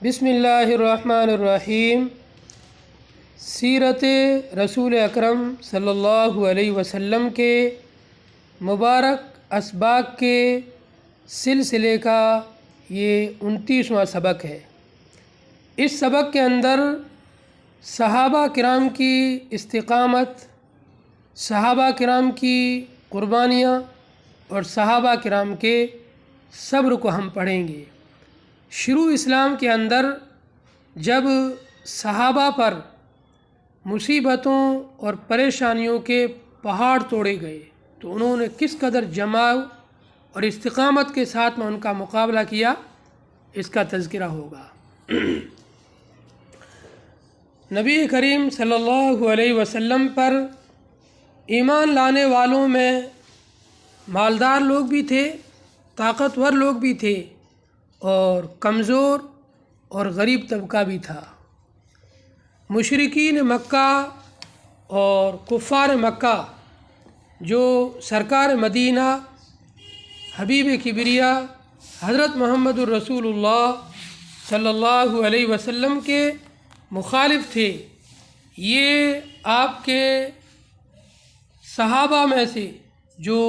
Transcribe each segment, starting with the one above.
بسم اللہ الرحمن الرحیم۔ سیرت رسول اکرم صلی اللہ علیہ وسلم کے مبارک اسباق کے سلسلے کا یہ 29واں سبق ہے۔ اس سبق کے اندر صحابہ کرام کی استقامت، صحابہ کرام کی قربانیاں اور صحابہ کرام کے صبر کو ہم پڑھیں گے۔ شروع اسلام کے اندر جب صحابہ پر مصیبتوں اور پریشانیوں کے پہاڑ توڑے گئے تو انہوں نے کس قدر جماع اور استقامت کے ساتھ میں ان کا مقابلہ کیا، اس کا تذکرہ ہوگا۔ نبی کریم صلی اللہ علیہ وسلم پر ایمان لانے والوں میں مالدار لوگ بھی تھے، طاقتور لوگ بھی تھے اور کمزور اور غریب طبقہ بھی تھا۔ مشرکین مکہ اور کفار مکہ جو سرکار مدینہ حبیب کبریا حضرت محمد الرسول اللہ صلی اللہ علیہ وسلم کے مخالف تھے، یہ آپ کے صحابہ میں سے جو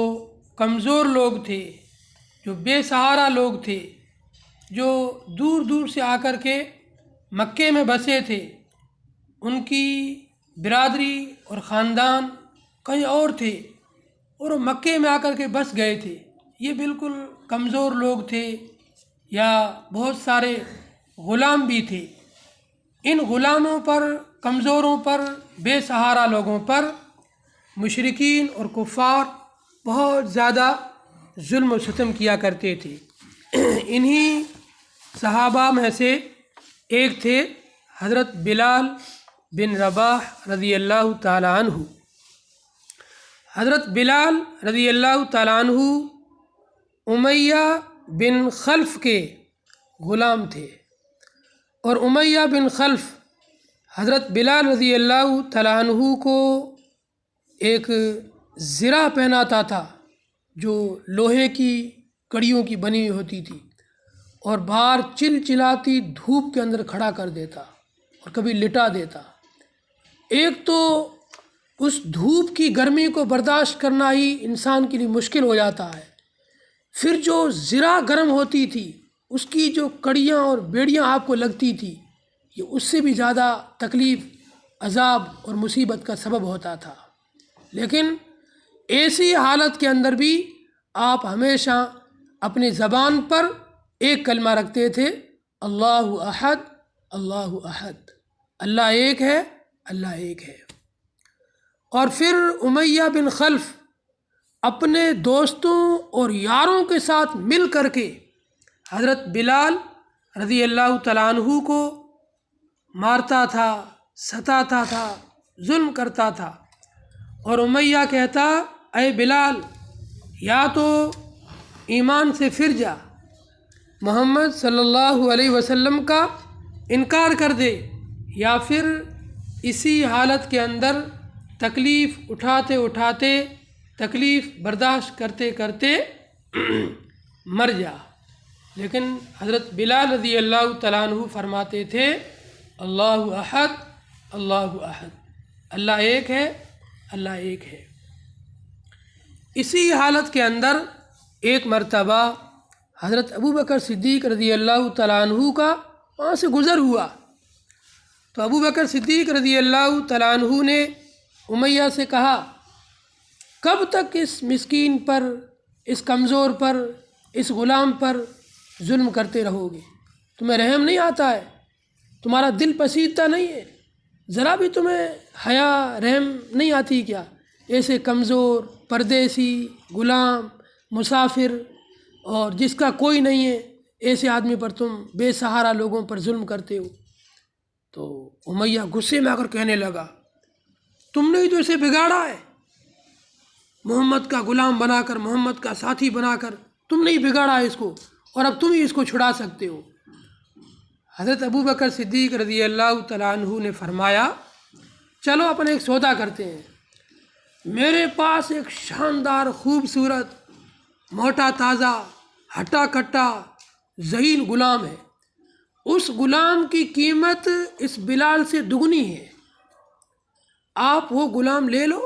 کمزور لوگ تھے، جو بے سہارا لوگ تھے، جو دور دور سے آ کر کے مکے میں بسے تھے، ان کی برادری اور خاندان کہیں اور تھے اور وہ مکے میں آ کر کے بس گئے تھے۔ یہ بالکل کمزور لوگ تھے یا بہت سارے غلام بھی تھے۔ ان غلاموں پر، کمزوروں پر، بے سہارا لوگوں پر مشرکین اور کفار بہت زیادہ ظلم و ستم کیا کرتے تھے۔ انہی صحابہ میں سے ایک تھے حضرت بلال بن رباح رضی اللہ تعالی عنہ۔ حضرت بلال رضی اللہ تعالی عنہ امیہ بن خلف کے غلام تھے، اور امیہ بن خلف حضرت بلال رضی اللہ تعالی عنہ کو ایک زرہ پہناتا تھا جو لوہے کی کڑیوں کی بنی ہوئی ہوتی تھی، اور باہر چلچلاتی دھوپ کے اندر کھڑا کر دیتا اور کبھی لٹا دیتا۔ ایک تو اس دھوپ کی گرمی کو برداشت کرنا ہی انسان کے لیے مشکل ہو جاتا ہے، پھر جو زرہ گرم ہوتی تھی اس کی جو کڑیاں اور بیڑیاں آپ کو لگتی تھی، یہ اس سے بھی زیادہ تکلیف، عذاب اور مصیبت کا سبب ہوتا تھا۔ لیکن ایسی حالت کے اندر بھی آپ ہمیشہ اپنی زبان پر ایک کلمہ رکھتے تھے، اللہ احد، اللہ احد، اللہ ایک ہے، اللہ ایک ہے۔ اور پھر امیہ بن خلف اپنے دوستوں اور یاروں کے ساتھ مل کر کے حضرت بلال رضی اللہ تعالیٰ عنہ کو مارتا تھا، ستاتا تھا، ظلم کرتا تھا، اور امیہ کہتا، اے بلال، یا تو ایمان سے پھر جا، محمد صلی اللہ علیہ وسلم کا انکار کر دے، یا پھر اسی حالت کے اندر تکلیف اٹھاتے اٹھاتے، تکلیف برداشت کرتے کرتے مر جا۔ لیکن حضرت بلال رضی اللہ تعالیٰ عنہ فرماتے تھے، اللہ احد، اللہ احد، اللہ ایک ہے، اللہ ایک ہے۔ اسی حالت کے اندر ایک مرتبہ حضرت ابوبکر صدیق رضی اللہ تعالیٰ عنہ کا وہاں سے گزر ہوا، تو ابوبکر صدیق رضی اللہ تعالیٰ عنہ نے امیہ سے کہا، کب تک اس مسکین پر، اس کمزور پر، اس غلام پر ظلم کرتے رہو گے؟ تمہیں رحم نہیں آتا ہے؟ تمہارا دل پسیدہ نہیں ہے؟ ذرا بھی تمہیں حیا، رحم نہیں آتی کیا؟ ایسے کمزور، پردیسی، غلام، مسافر اور جس کا کوئی نہیں ہے، ایسے آدمی پر تم بے سہارا لوگوں پر ظلم کرتے ہو۔ تو امیہ غصے میں آ کر کہنے لگا، تم نے ہی تو اسے بگاڑا ہے، محمد کا غلام بنا کر، محمد کا ساتھی بنا کر تم نے ہی بگاڑا ہے اس کو، اور اب تم ہی اس کو چھڑا سکتے ہو۔ حضرت ابوبکر صدیق رضی اللہ تعالیٰ عنہ نے فرمایا، چلو اپنے ایک سودا کرتے ہیں، میرے پاس ایک شاندار، خوبصورت، موٹا تازہ، ہٹا کٹا، ذہین غلام ہے، اس غلام کی قیمت اس بلال سے دگنی ہے، آپ وہ غلام لے لو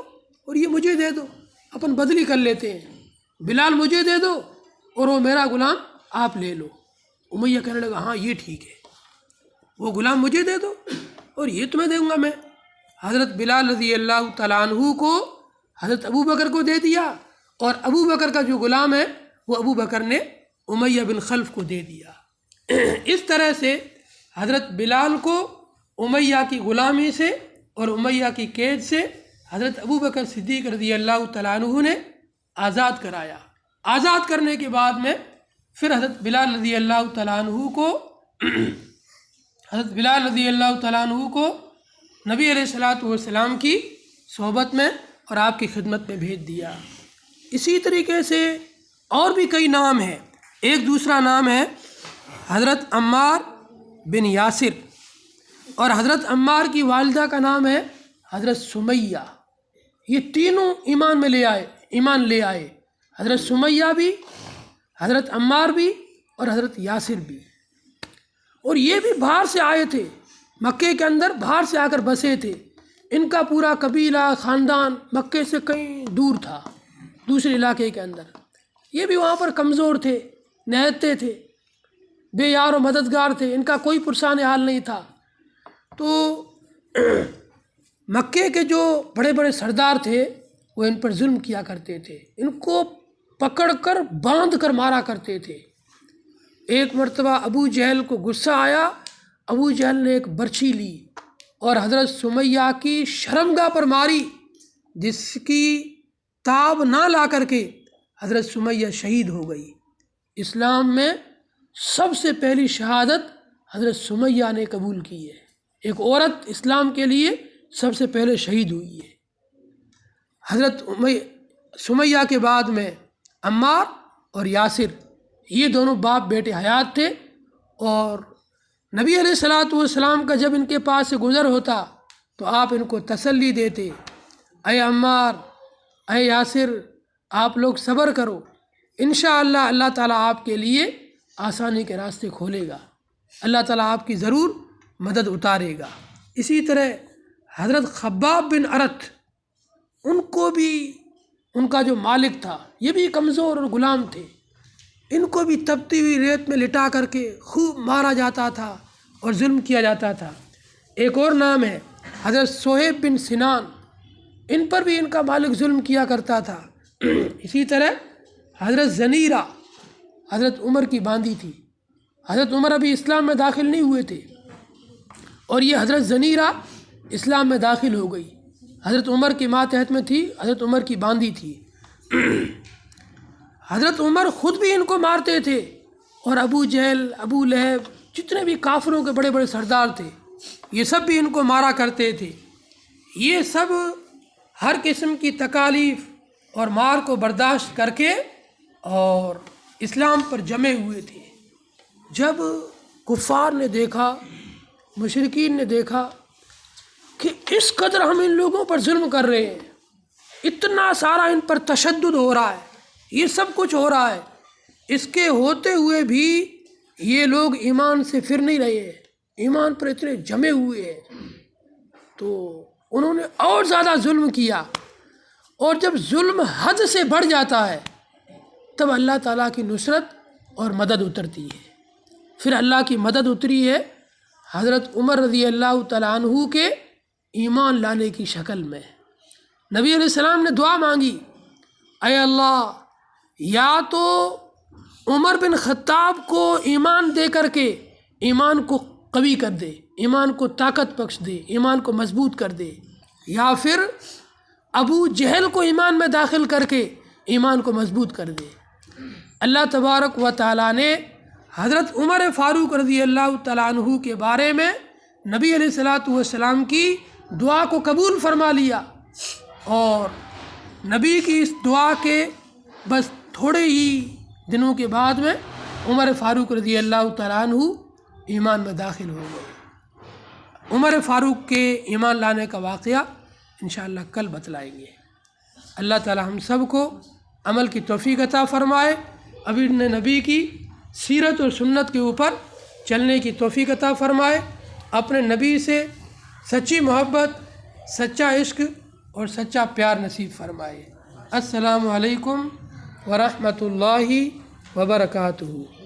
اور یہ مجھے دے دو، اپن بدلی کر لیتے ہیں، بلال مجھے دے دو اور وہ میرا غلام آپ لے لو۔ امیہ کہنے لگا ہاں یہ ٹھیک ہے، وہ غلام مجھے دے دو اور یہ تمہیں دوں گا میں۔ حضرت بلال رضی اللہ تعالیٰ عنہ کو حضرت ابو بکر کو دے دیا، اور ابو بکر کا جو غلام ہے وہ ابو بکر نے امیہ بن خلف کو دے دیا۔ اس طرح سے حضرت بلال کو امیہ کی غلامی سے اور امیہ کی قید سے حضرت ابو بکر صدیق رضی اللہ تعالیٰ عنہ نے آزاد کرایا۔ آزاد کرنے کے بعد میں پھر حضرت بلال رضی اللہ تعالیٰ عنہ کو نبی علیہ الصلوۃ والسلام کی صحبت میں اور آپ کی خدمت میں بھیج دیا۔ اسی طریقے سے اور بھی کئی نام ہیں۔ ایک دوسرا نام ہے حضرت عمار بن یاسر، اور حضرت عمار کی والدہ کا نام ہے حضرت سمیہ۔ یہ تینوں ایمان لے آئے، حضرت سمیہ بھی، حضرت عمار بھی اور حضرت یاسر بھی۔ اور یہ بھی باہر سے آئے تھے، مکے کے اندر باہر سے آ کر بسے تھے۔ ان کا پورا قبیلہ خاندان مکے سے کہیں دور تھا، دوسرے علاقے کے اندر۔ یہ بھی وہاں پر کمزور تھے، نہتے تھے، بے یار و مددگار تھے، ان کا کوئی پرسان حال نہیں تھا۔ تو مکے کے جو بڑے بڑے سردار تھے وہ ان پر ظلم کیا کرتے تھے، ان کو پکڑ کر باندھ کر مارا کرتے تھے۔ ایک مرتبہ ابو جہل کو غصہ آیا، ابو جہل نے ایک برچھی لی اور حضرت سمیہ کی شرمگاہ پر ماری، جس کی تاب نہ لا کر کے حضرت سمیہ شہید ہو گئی۔ اسلام میں سب سے پہلی شہادت حضرت سمیہ نے قبول کی ہے، ایک عورت اسلام کے لیے سب سے پہلے شہید ہوئی ہے۔ حضرت سمیہ کے بعد میں عمار اور یاسر، یہ دونوں باپ بیٹے حیات تھے، اور نبی علیہ الصلوۃ والسلام کا جب ان کے پاس سے گزر ہوتا تو آپ ان کو تسلی دیتے، اے عمار، اے یاسر، آپ لوگ صبر کرو، انشاءاللہ اللہ تعالیٰ آپ کے لیے آسانی کے راستے کھولے گا، اللہ تعالیٰ آپ کی ضرور مدد اتارے گا۔ اسی طرح حضرت خباب بن ارت، ان کو بھی ان کا جو مالک تھا یہ بھی کمزور اور غلام تھے، ان کو بھی تپتی ہوئی ریت میں لٹا کر کے خوب مارا جاتا تھا اور ظلم کیا جاتا تھا۔ ایک اور نام ہے حضرت صہیب بن سنان، ان پر بھی ان کا مالک ظلم کیا کرتا تھا۔ اسی طرح حضرت زنیرہ، حضرت عمر کی باندی تھی، حضرت عمر ابھی اسلام میں داخل نہیں ہوئے تھے اور یہ حضرت زنیرہ اسلام میں داخل ہو گئی، حضرت عمر کی ماتحت میں تھی، حضرت عمر کی باندی تھی۔ حضرت عمر خود بھی ان کو مارتے تھے، اور ابو جہل، ابو لہب، جتنے بھی کافروں کے بڑے بڑے سردار تھے یہ سب بھی ان کو مارا کرتے تھے۔ یہ سب ہر قسم کی تکالیف اور مار کو برداشت کر کے اور اسلام پر جمے ہوئے تھے۔ جب کفار نے دیکھا، مشرکین نے دیکھا کہ اس قدر ہم ان لوگوں پر ظلم کر رہے ہیں، اتنا سارا ان پر تشدد ہو رہا ہے، یہ سب کچھ ہو رہا ہے، اس کے ہوتے ہوئے بھی یہ لوگ ایمان سے پھر نہیں رہے ہیں، ایمان پر اتنے جمے ہوئے ہیں، تو انہوں نے اور زیادہ ظلم کیا۔ اور جب ظلم حد سے بڑھ جاتا ہے تب اللہ تعالیٰ کی نصرت اور مدد اترتی ہے۔ پھر اللہ کی مدد اتری ہے حضرت عمر رضی اللہ تعالیٰ عنہ کے ایمان لانے کی شکل میں۔ نبی علیہ السلام نے دعا مانگی، اے اللہ، یا تو عمر بن خطاب کو ایمان دے کر کے ایمان کو قوی کر دے، ایمان کو طاقت بخش دے، ایمان کو مضبوط کر دے، یا پھر ابو جہل کو ایمان میں داخل کر کے ایمان کو مضبوط کر دے۔ اللہ تبارک و تعالیٰ نے حضرت عمر فاروق رضی اللہ تعالیٰ عنہ کے بارے میں نبی علیہ الصلوۃ والسلام کی دعا کو قبول فرما لیا، اور نبی کی اس دعا کے بس تھوڑے ہی دنوں کے بعد میں عمر فاروق رضی اللہ تعالیٰ عنہ ایمان میں داخل ہو گئے۔ عمر فاروق کے ایمان لانے کا واقعہ انشاءاللہ کل بتلائیں گے۔ اللہ تعالیٰ ہم سب کو عمل کی توفیق عطا فرمائے، ابن نبی کی سیرت اور سنت کے اوپر چلنے کی توفیق عطا فرمائے، اپنے نبی سے سچی محبت، سچا عشق اور سچا پیار نصیب فرمائے۔ السلام علیکم ورحمۃ اللہ وبرکاتہ۔